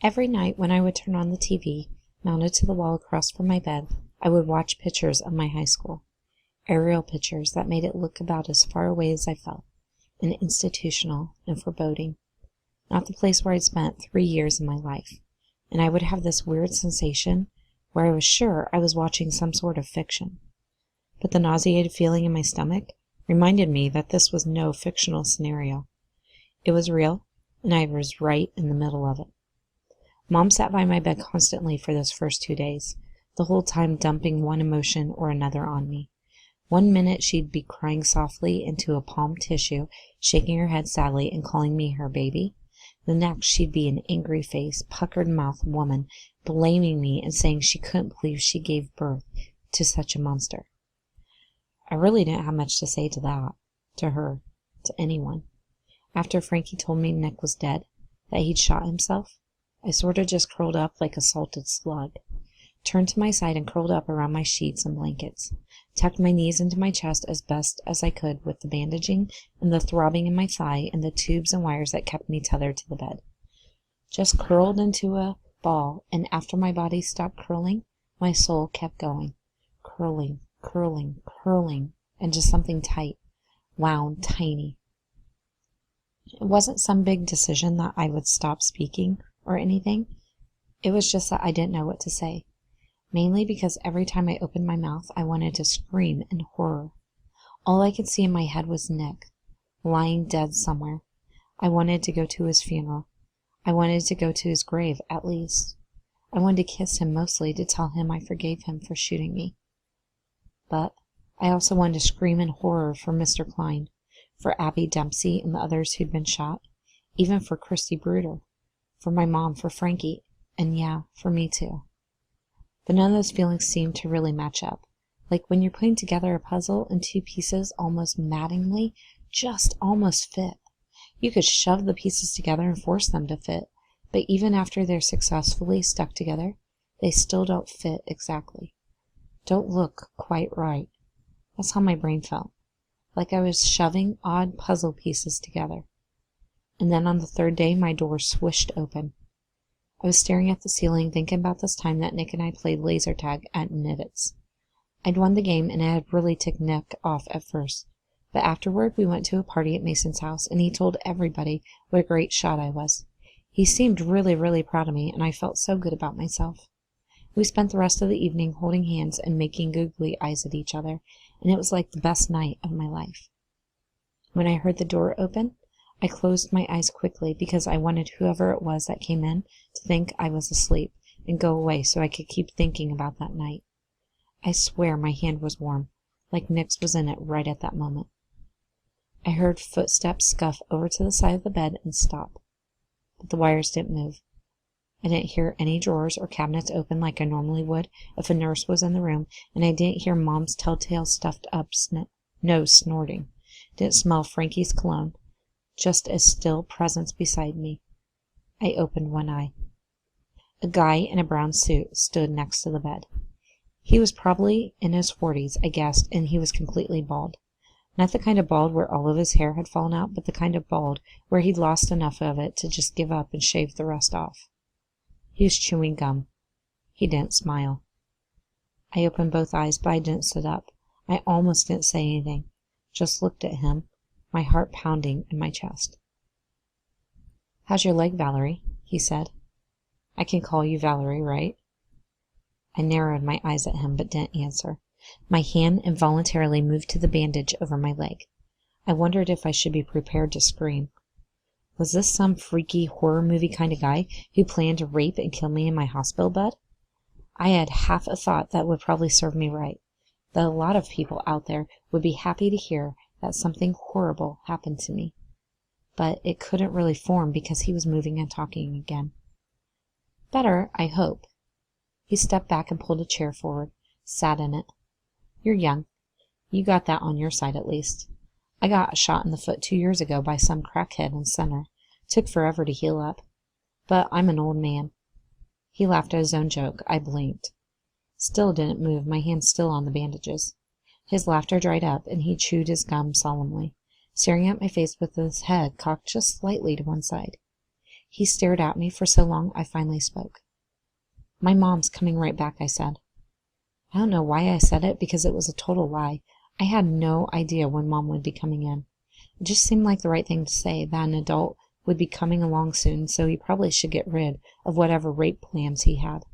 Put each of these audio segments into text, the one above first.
Every night when I would turn on the TV, mounted to the wall across from my bed, I would watch pictures of my high school. Aerial pictures that made it look about as far away as I felt, and institutional and foreboding. Not the place where I'd spent 3 years of my life. And I would have this weird sensation where I was sure I was watching some sort of fiction. But the nauseated feeling in my stomach reminded me that this was no fictional scenario. It was real, and I was right in the middle of it. Mom sat by my bed constantly for those first 2 days, the whole time dumping one emotion or another on me. One minute she'd be crying softly into a palm tissue, shaking her head sadly and calling me her baby. The next she'd be an angry-faced, puckered-mouthed woman, blaming me and saying she couldn't believe she gave birth to such a monster. I really didn't have much to say to that, to her, to anyone. After Frankie told me Nick was dead, that he'd shot himself, I sort of just curled up like a salted slug, turned to my side and curled up around my sheets and blankets, tucked my knees into my chest as best as I could with the bandaging and the throbbing in my thigh and the tubes and wires that kept me tethered to the bed. Just curled into a ball, and after my body stopped curling, my soul kept going, curling, curling, curling, and just something tight, wound, tiny. It wasn't some big decision that I would stop speaking or anything. It was just that I didn't know what to say. Mainly because every time I opened my mouth, I wanted to scream in horror. All I could see in my head was Nick, lying dead somewhere. I wanted to go to his funeral. I wanted to go to his grave, at least. I wanted to kiss him mostly to tell him I forgave him for shooting me. But I also wanted to scream in horror for Mr. Klein, for Abby Dempsey and the others who'd been shot, even for Christy Bruder, for my mom, for Frankie, and yeah, for me too. But none of those feelings seemed to really match up. Like when you're putting together a puzzle and two pieces almost maddeningly just almost fit. You could shove the pieces together and force them to fit, but even after they're successfully stuck together, they still don't fit exactly. Don't look quite right. That's how my brain felt. Like I was shoving odd puzzle pieces together. And then on the third day, my door swished open. I was staring at the ceiling, thinking about this time that Nick and I played laser tag at Nivet's. I'd won the game, and it had really ticked Nick off at first. But afterward, we went to a party at Mason's house, and he told everybody what a great shot I was. He seemed really, really proud of me, and I felt so good about myself. We spent the rest of the evening holding hands and making googly eyes at each other, and it was like the best night of my life. When I heard the door open, I closed my eyes quickly because I wanted whoever it was that came in to think I was asleep and go away so I could keep thinking about that night. I swear my hand was warm, like Nick's was in it right at that moment. I heard footsteps scuff over to the side of the bed and stop, but the wires didn't move. I didn't hear any drawers or cabinets open like I normally would if a nurse was in the room, and I didn't hear Mom's telltale stuffed up nose snorting. Didn't smell Frankie's cologne. Just a still presence beside me. I opened one eye. A guy in a brown suit stood next to the bed. He was probably in his 40s, I guessed, and he was completely bald. Not the kind of bald where all of his hair had fallen out, but the kind of bald where he'd lost enough of it to just give up and shave the rest off. He was chewing gum. He didn't smile. I opened both eyes, but I didn't sit up. I almost didn't say anything. Just looked at him, my heart pounding in my chest. "How's your leg, Valerie?" he said. "I can call you Valerie, right?" I narrowed my eyes at him, but didn't answer. My hand involuntarily moved to the bandage over my leg. I wondered if I should be prepared to scream. Was this some freaky horror movie kind of guy who planned to rape and kill me in my hospital bed? I had half a thought that would probably serve me right, that a lot of people out there would be happy to hear that something horrible happened to me. But it couldn't really form because he was moving and talking again. Better, I hope. He stepped back and pulled a chair forward, sat in it. "You're young. You got that on your side at least. I got shot in the foot 2 years ago by some crackhead in Center. Took forever to heal up. But I'm an old man." He laughed at his own joke. I blinked. Still didn't move, my hand still on the bandages. His laughter dried up, and he chewed his gum solemnly, staring at my face with his head cocked just slightly to one side. He stared at me for so long I finally spoke. "My mom's coming right back," I said. I don't know why I said it, because it was a total lie. I had no idea when Mom would be coming in. It just seemed like the right thing to say, that an adult would be coming along soon, so he probably should get rid of whatever rape plans he had.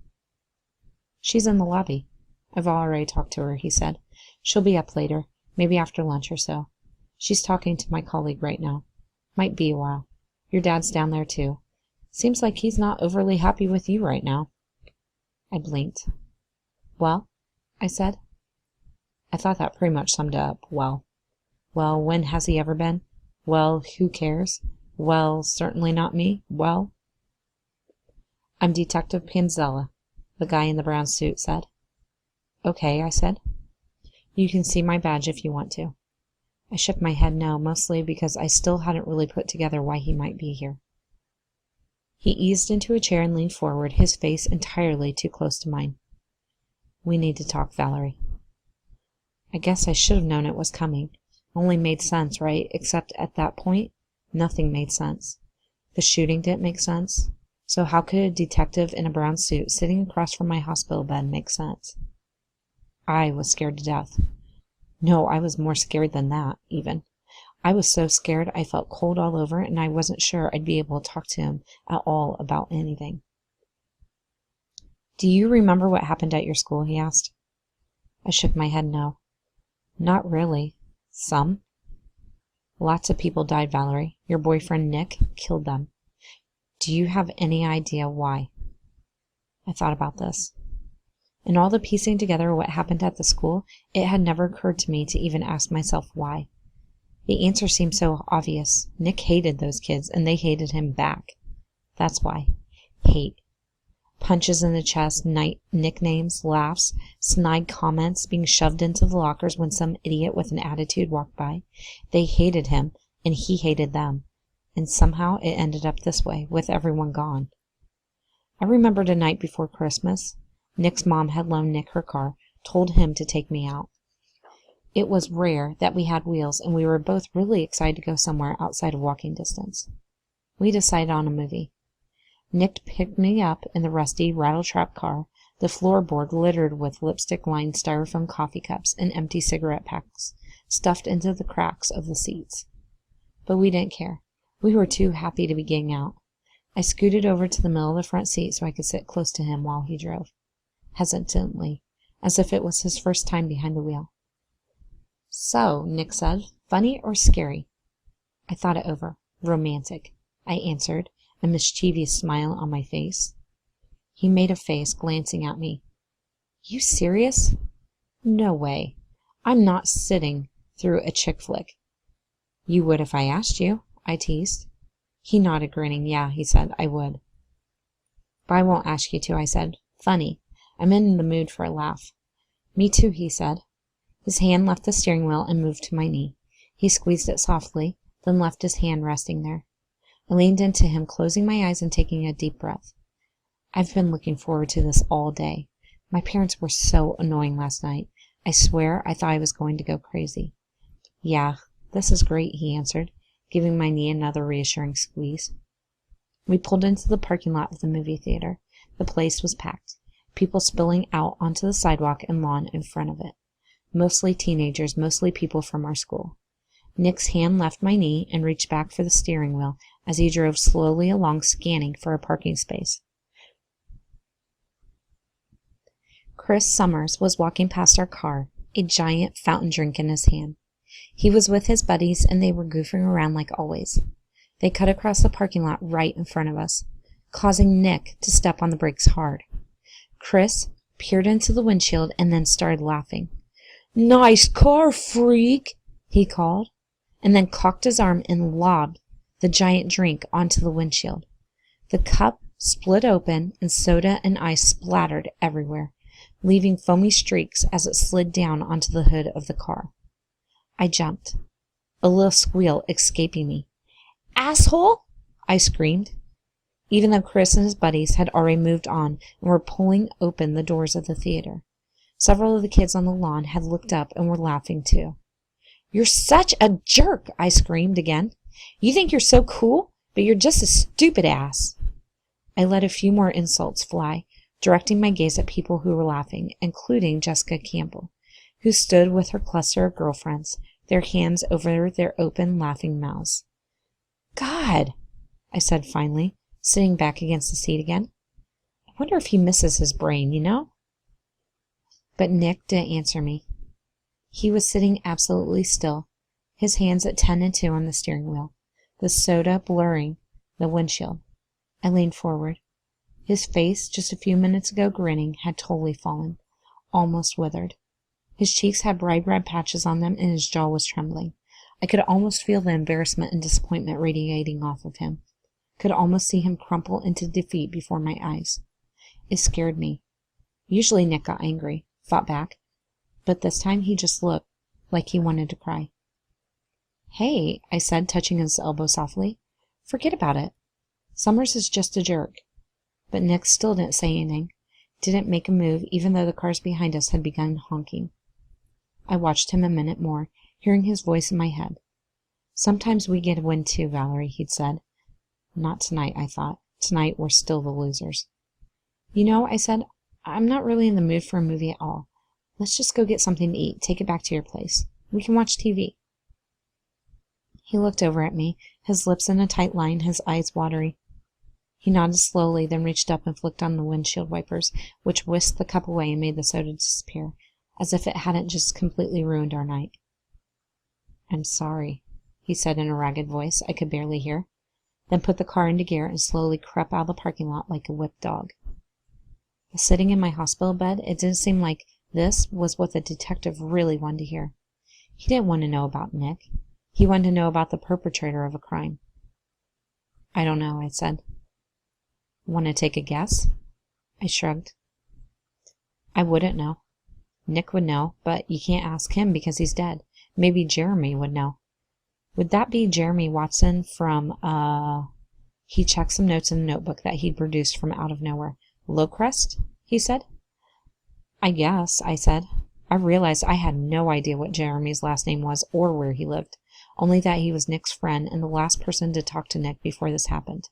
"She's in the lobby. I've already talked to her," he said. "She'll be up later, maybe after lunch or so. She's talking to my colleague right now. Might be a while. Your dad's down there too. Seems like he's not overly happy with you right now." I blinked. "Well?" I said. I thought that pretty much summed it up. Well, when has he ever been? Well, who cares? Well, certainly not me. Well, "I'm Detective Panzella," the guy in the brown suit said. "Okay," I said. "You can see my badge if you want to." I shook my head no, mostly because I still hadn't really put together why he might be here. He eased into a chair and leaned forward, his face entirely too close to mine. "We need to talk, Valerie." I guess I should have known it was coming. Only made sense, right? Except at that point, nothing made sense. The shooting didn't make sense. So how could a detective in a brown suit sitting across from my hospital bed make sense? I was scared to death. No, I was more scared than that, even. I was so scared I felt cold all over, and I wasn't sure I'd be able to talk to him at all about anything. "Do you remember what happened at your school?" he asked. I shook my head no. "Not really. Some. Lots of people died, Valerie. Your boyfriend, Nick, killed them. Do you have any idea why?" I thought about this. In all the piecing together what happened at the school, it had never occurred to me to even ask myself why. The answer seemed so obvious. Nick hated those kids, and they hated him back. That's why. Hate. Punches in the chest, nicknames, laughs, snide comments, being shoved into the lockers when some idiot with an attitude walked by. They hated him, and he hated them. And somehow it ended up this way, with everyone gone. I remembered a night before Christmas. Nick's mom had loaned Nick her car, told him to take me out. It was rare that we had wheels, and we were both really excited to go somewhere outside of walking distance. We decided on a movie. Nick picked me up in the rusty, rattletrap car, the floorboard littered with lipstick-lined styrofoam coffee cups and empty cigarette packs stuffed into the cracks of the seats. But we didn't care. We were too happy to be getting out. I scooted over to the middle of the front seat so I could sit close to him while he drove, hesitantly, as if it was his first time behind the wheel. "So," Nick said, "funny or scary?" I thought it over. "Romantic," I answered, a mischievous smile on my face. He made a face, glancing at me. "You serious?" "No way. I'm not sitting through a chick flick." "You would if I asked you," I teased. He nodded, grinning. "Yeah," he said, "I would." "But I won't ask you to," I said. "Funny. I'm in the mood for a laugh." "Me too," he said. His hand left the steering wheel and moved to my knee. He squeezed it softly, then left his hand resting there. I leaned into him, closing my eyes and taking a deep breath. I've been looking forward to this all day. My parents were so annoying last night. I swear I thought I was going to go crazy. "Yeah, this is great," he answered, giving my knee another reassuring squeeze. We pulled into the parking lot of the movie theater. The place was packed, people spilling out onto the sidewalk and lawn in front of it. Mostly teenagers, mostly people from our school. Nick's hand left my knee and reached back for the steering wheel as he drove slowly along, scanning for a parking space. Chris Summers was walking past our car, a giant fountain drink in his hand. He was with his buddies, and they were goofing around like always. They cut across the parking lot right in front of us, causing Nick to step on the brakes hard. Chris peered into the windshield and then started laughing. "Nice car, freak!" he called, and then cocked his arm and lobbed the giant drink onto the windshield. The cup split open, and soda and ice splattered everywhere, leaving foamy streaks as it slid down onto the hood of the car. I jumped, a little squeal escaping me. "Asshole!" I screamed, even though Chris and his buddies had already moved on and were pulling open the doors of the theater. Several of the kids on the lawn had looked up and were laughing too. "You're such a jerk!" I screamed again. "You think you're so cool? But you're just a stupid ass. I let a few more insults fly, directing my gaze at people who were laughing, including Jessica Campbell, who stood with her cluster of girlfriends, their hands over their open, laughing mouths. God, I said finally, sitting back against the seat again. I wonder if he misses his brain, you know? But Nick didn't answer me. He was sitting absolutely still, his hands at 10 and 2 on the steering wheel, the soda blurring the windshield. I leaned forward. His face, just a few minutes ago grinning, had totally fallen, almost withered. His cheeks had bright red patches on them, and his jaw was trembling. I could almost feel the embarrassment and disappointment radiating off of him. Could almost see him crumple into defeat before my eyes. It scared me. Usually Nick got angry, fought back, but this time he just looked like he wanted to cry. Hey, I said, touching his elbow softly. Forget about it. Summers is just a jerk. But Nick still didn't say anything, didn't make a move even though the cars behind us had begun honking. I watched him a minute more, hearing his voice in my head. Sometimes we get a win too, Valerie, he'd said. Not tonight, I thought. Tonight we're still the losers. You know, I said, I'm not really in the mood for a movie at all. Let's just go get something to eat, take it back to your place. We can watch TV. He looked over at me, his lips in a tight line, his eyes watery. He nodded slowly, then reached up and flicked on the windshield wipers, which whisked the cup away and made the soda disappear, as if it hadn't just completely ruined our night. I'm sorry, he said in a ragged voice I could barely hear, then put the car into gear and slowly crept out of the parking lot like a whipped dog. Sitting in my hospital bed, it didn't seem like this was what the detective really wanted to hear. He didn't want to know about Nick. He wanted to know about the perpetrator of a crime. I don't know, I said. Want to take a guess? I shrugged. I wouldn't know. Nick would know, but you can't ask him because he's dead. Maybe Jeremy would know. Would that be Jeremy Watson from, He checked some notes in a notebook that he'd produced from out of nowhere. Lowcrest? He said. I guess, I said. I realized I had no idea what Jeremy's last name was or where he lived, only that he was Nick's friend and the last person to talk to Nick before this happened.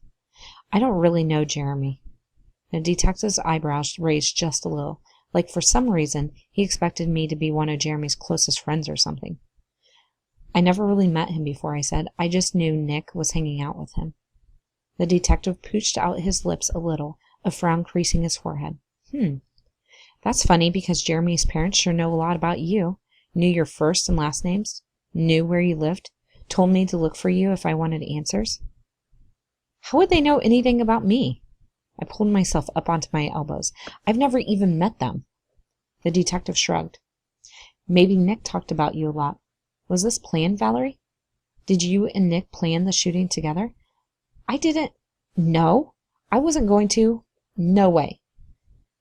I don't really know Jeremy. The detective's eyebrows raised just a little, like for some reason he expected me to be one of Jeremy's closest friends or something. I never really met him before, I said. I just knew Nick was hanging out with him. The detective pooched out his lips a little, a frown creasing his forehead. That's funny because Jeremy's parents sure know a lot about you. Knew your first and last names, knew where you lived, told me to look for you if I wanted answers. How would they know anything about me? I pulled myself up onto my elbows. I've never even met them. The detective shrugged. Maybe Nick talked about you a lot. Was this planned, Valerie? Did you and Nick plan the shooting together? I didn't. No, I wasn't going to. No way.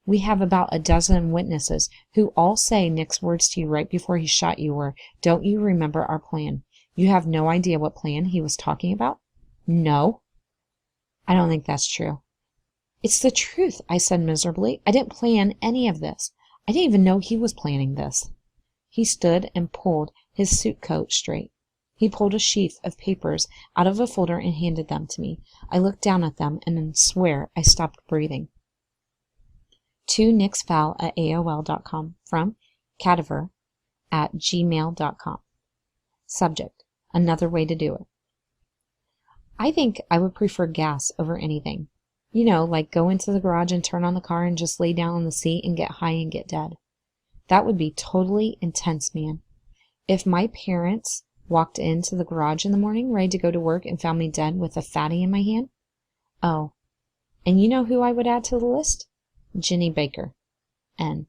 We have about a dozen witnesses who all say Nick's words to you right before he shot you were, "Don't you remember our plan?" You have no idea what plan he was talking about? No. I don't think that's true. It's the truth, I said miserably. I didn't plan any of this. I didn't even know he was planning this. He stood and pulled his suit coat straight. He pulled a sheaf of papers out of a folder and handed them to me. I looked down at them and swear I stopped breathing. To nicksval@aol.com from cadaver@gmail.com. Subject: Another way to do it. I think I would prefer gas over anything. You know, like go into the garage and turn on the car and just lay down on the seat and get high and get dead. That would be totally intense, man. If my parents walked into the garage in the morning ready to go to work and found me dead with a fatty in my hand. Oh, and you know who I would add to the list? Ginny Baker. N.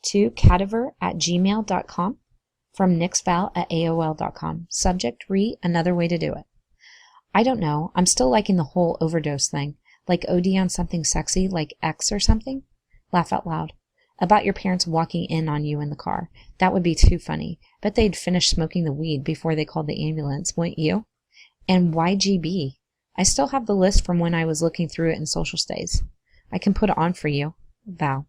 To cadaver@gmail.com from nicksval@aol.com. Subject: Another way to do it. I don't know. I'm still liking the whole overdose thing. Like OD on something sexy, like X or something. Laugh out loud. About your parents walking in on you in the car. That would be too funny. Bet they'd finish smoking the weed before they called the ambulance, wouldn't you? And YGB. I still have the list from when I was looking through it in social stays. I can put it on for you. Val.